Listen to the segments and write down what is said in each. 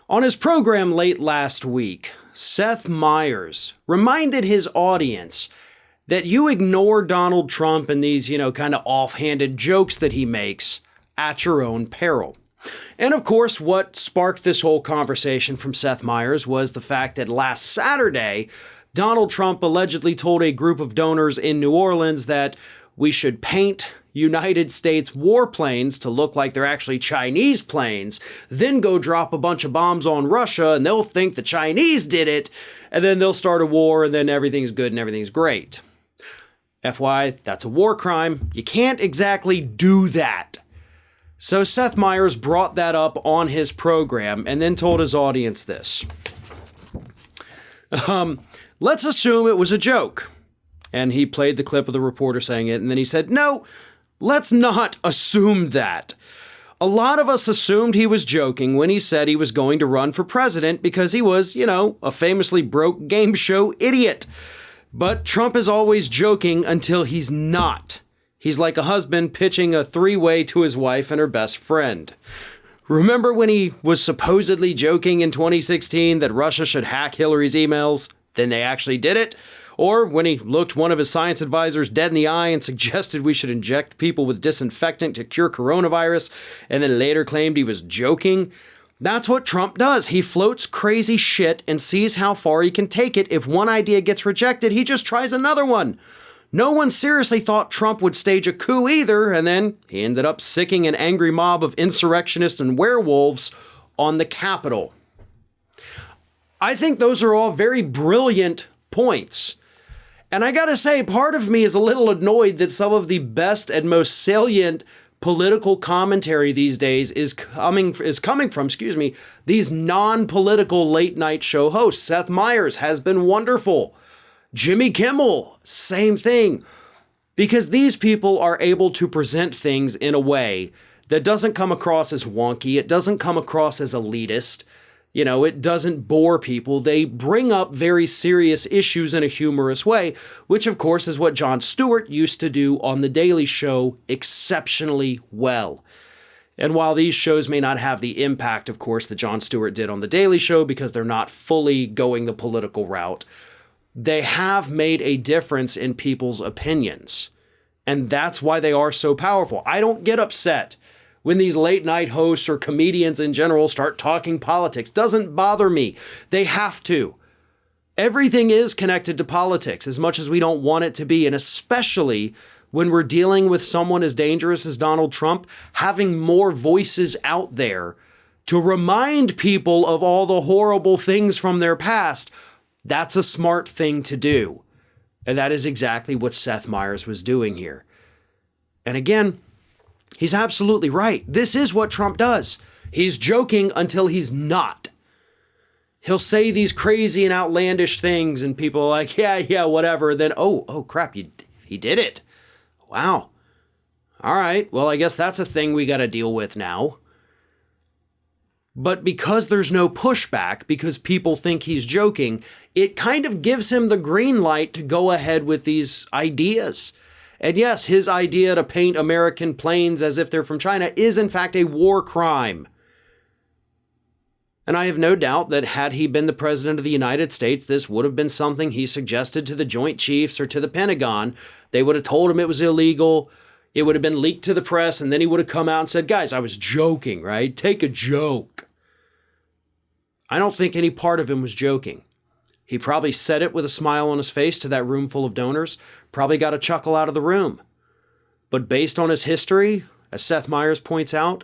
On his program late last week, Seth Myers reminded his audience that you ignore Donald Trump and these, kind of offhanded jokes that he makes at your own peril. And of course, what sparked this whole conversation from Seth Myers was the fact that last Saturday, Donald Trump allegedly told a group of donors in New Orleans that we should paint United States warplanes to look like they're actually Chinese planes, then go drop a bunch of bombs on Russia and they'll think the Chinese did it, and then they'll start a war and then everything's good and everything's great. FYI, that's a war crime. You can't exactly do that. So Seth Myers brought that up on his program and then told his audience this. Let's assume it was a joke. And he played the clip of the reporter saying it, and then he said, no, let's not assume that. A lot of us assumed he was joking when he said he was going to run for president because he was, a famously broke game show idiot. But Trump is always joking until he's not. He's like a husband pitching a three-way to his wife and her best friend. Remember when he was supposedly joking in 2016 that Russia should hack Hillary's emails? Then they actually did it? Or when he looked one of his science advisors dead in the eye and suggested we should inject people with disinfectant to cure coronavirus, and then later claimed he was joking? That's what Trump does. He floats crazy shit and sees how far he can take it. If one idea gets rejected, he just tries another one. No one seriously thought Trump would stage a coup either, and then he ended up sicking an angry mob of insurrectionists and werewolves on the Capitol. I think those are all very brilliant points. And I gotta say, part of me is a little annoyed that some of the best and most salient political commentary these days is coming from these non-political late night show hosts. Seth Meyers has been wonderful. Jimmy Kimmel, same thing. Because these people are able to present things in a way that doesn't come across as wonky. It doesn't come across as elitist. It doesn't bore people. They bring up very serious issues in a humorous way, which of course is what Jon Stewart used to do on The Daily Show exceptionally well. And while these shows may not have the impact, of course, that Jon Stewart did on The Daily Show because they're not fully going the political route, they have made a difference in people's opinions. And that's why they are so powerful. I don't get upset when these late night hosts or comedians in general start talking politics. Doesn't bother me. They have to. Everything is connected to politics as much as we don't want it to be. And especially when we're dealing with someone as dangerous as Donald Trump, having more voices out there to remind people of all the horrible things from their past, that's a smart thing to do. And that is exactly what Seth Myers was doing here. And again, he's absolutely right. This is what Trump does. He's joking until he's not. He'll say these crazy and outlandish things and people are like, yeah, whatever. Then, oh crap, he did it. Wow. All right, well, I guess that's a thing we got to deal with now. But because there's no pushback, because people think he's joking, it kind of gives him the green light to go ahead with these ideas. And yes, his idea to paint American planes as if they're from China is in fact a war crime. And I have no doubt that had he been the president of the United States, this would have been something he suggested to the Joint Chiefs or to the Pentagon. They would have told him it was illegal. It would have been leaked to the press, and then he would have come out and said, guys, I was joking, right? Take a joke. I don't think any part of him was joking. He probably said it with a smile on his face to that room full of donors, probably got a chuckle out of the room. But based on his history, as Seth Myers points out,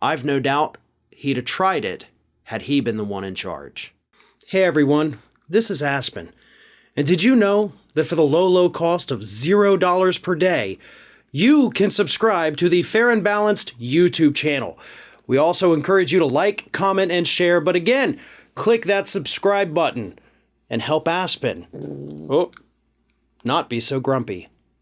I've no doubt he'd have tried it had he been the one in charge. Hey everyone, this is Aspen. And did you know that for the low cost of $0 per day, you can subscribe to the Fair and Balanced YouTube channel? We also encourage you to like, comment, and share. But again, click that subscribe button and help Aspen not be so grumpy.